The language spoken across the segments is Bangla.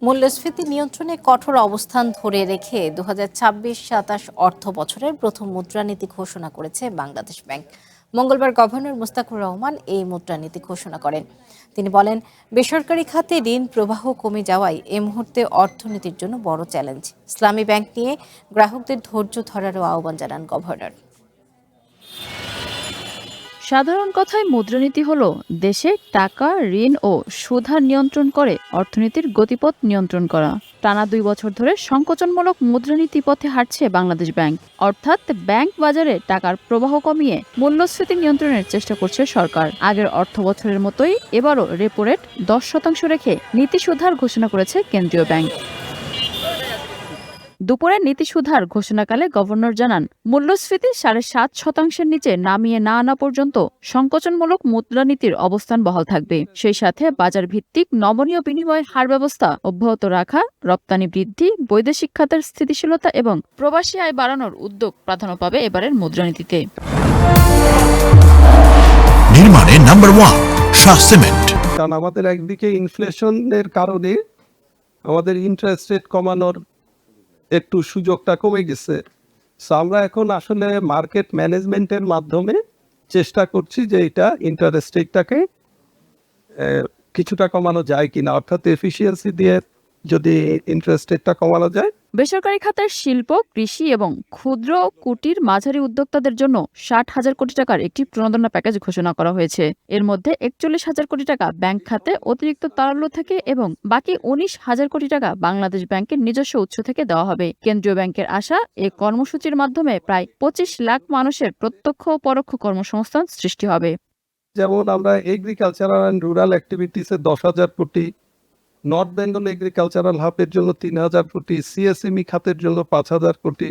মূল্যস্ফীতি নিয়ন্ত্রণে কঠোর অবস্থান ধরে রেখে 2026-27 অর্থ বছরের প্রথম মুদ্রানীতি ঘোষণা করেছে বাংলাদেশ ব্যাংক। মঙ্গলবার গভর্নর মুস্তাকুর রহমান এই মুদ্রানীতি ঘোষণা করেন। তিনি বলেন, বেসরকারি খাতে ঋণ প্রবাহ কমে যাওয়ায় এ মুহূর্তে অর্থনীতির জন্য বড় চ্যালেঞ্জ। ইসলামী ব্যাংক নিয়ে গ্রাহকদের ধৈর্য ধরারও আহ্বান জানান গভর্নর। সাধারণ কথায় মুদ্রানীতি হলো দেশে টাকা, ঋণ ও সুদহার নিয়ন্ত্রণ করে অর্থনীতির গতিপথ নিয়ন্ত্রণ করা। টানা 2 বছর ধরে সংকোচনমূলক মুদ্রানীতি পথে হাঁটছে বাংলাদেশ ব্যাংক। অর্থাৎ ব্যাংক বাজারে টাকার প্রবাহ কমিয়ে মূল্যস্ফীতি নিয়ন্ত্রণের চেষ্টা করছে সরকার। আগের অর্থ বছরের মতোই এবারও রেপো রেট 10% রেখে নীতি সুধার ঘোষণা করেছে কেন্দ্রীয় ব্যাংক। দুপুরে নীতি সুধার ঘোষণাকালে গভর্নর জানান, মূল্যস্ফীতি 7.5% নিচে নামিয়ে না আনা পর্যন্ত সংকোচনমূলক মুদ্রানীতির অবস্থান বহাল থাকবে। সেই সাথে বাজার ভিত্তিক নমনীয় বিনিময় হার ব্যবস্থা অব্যাহত রাখা, রপ্তানি বৃদ্ধি, বৈদেশিক খাতের স্থিতিশীলতা এবং প্রবাসী আয় বাড়ানোর উদ্যোগ প্রাধান্য পাবে এবারের মুদ্রানীতিতে। নির্মাণে নাম্বার 1 শাহ সিমেন্ট। কারণ আমাদের একদিকে ইনফ্লেশনের কারণে আমাদের ইন্টারেস্ট রেট কমানোর একটু সুযোগটা কমে গেছে। সো আমরা এখন আসলে মার্কেট ম্যানেজমেন্টের মাধ্যমে চেষ্টা করছি যে এটা ইন্টারেস্ট রেটটাকে কিছুটা কমানো যায় কিনা, অর্থাৎ এফিসিয়েন্সি দিয়ে যদি ইন্টারেস্ট রেটটা কমানো যায়। বেসরকারি খাতের শিল্প, কৃষি এবং ক্ষুদ্র, কুটির, মাঝারি উদ্যোক্তাদের জন্য 60,000 কোটি টাকার একটি প্রণোদনা প্যাকেজ ঘোষণা করা হয়েছে। এর মধ্যে 41,000 কোটি টাকা ব্যাংক খাতে অতিরিক্ত তারল্য থেকে এবং বাকি 19,000 কোটি টাকা বাংলাদেশ ব্যাংকের নিজস্ব উৎস থেকে দেওয়া হবে। কেন্দ্রীয় ব্যাংকের আশা, এই কর্মসূচির মাধ্যমে প্রায় 25 লাখ মানুষের প্রত্যক্ষ ও পরোক্ষ কর্মসংস্থান সৃষ্টি হবে। যেমন আমরা এগ্রিকালচারাল অ্যান্ড রুরাল অ্যাক্টিভিটিসে 10,000 কোটি, নর্থ বেঙ্গল এগ্রিকালচারাল হাবের জন্য 3,000 কোটি, সিএসএমই খাতের জন্য 5,000 কোটি।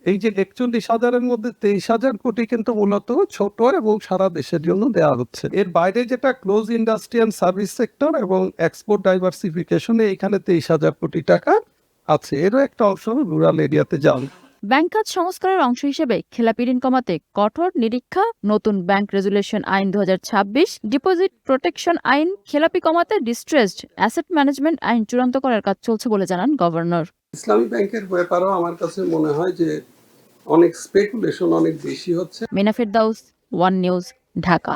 এই যে 41,000-এর মধ্যে 23,000 কোটি কিন্তু মূলত ছোট এবং সারা দেশের জন্য দেওয়া হচ্ছে। এর বাইরে যেটা close industry and service sector এবং এক্সপোর্ট ডাইভার্সিফিকেশনে এইখানে 23,000 কোটি টাকা আছে। এরও একটা অংশ রুরাল এরিয়াতে যাবে। ব্যাংক খাত সংস্কারের অংশ হিসেবে খেলাপি ঋণ কমাতে কঠোর নিরীক্ষা, নতুন ব্যাংক রেজুলেশন আইন 2026, ডিপোজিট প্রোটেকশন আইন, খেলাপি কমাতে ডিস্ট্রেসড অ্যাসেট ম্যানেজমেন্ট আইন চূড়ান্ত করার কাজ চলছে বলে জানান গভর্নর। ইসলামী ব্যাংকের ব্যাপারেও আমার কাছে মনে হয় যে অনেক স্পেকুলেশন অনেক বেশি হচ্ছে। মিনা ফেরদাউস, ওয়ান নিউজ, ঢাকা।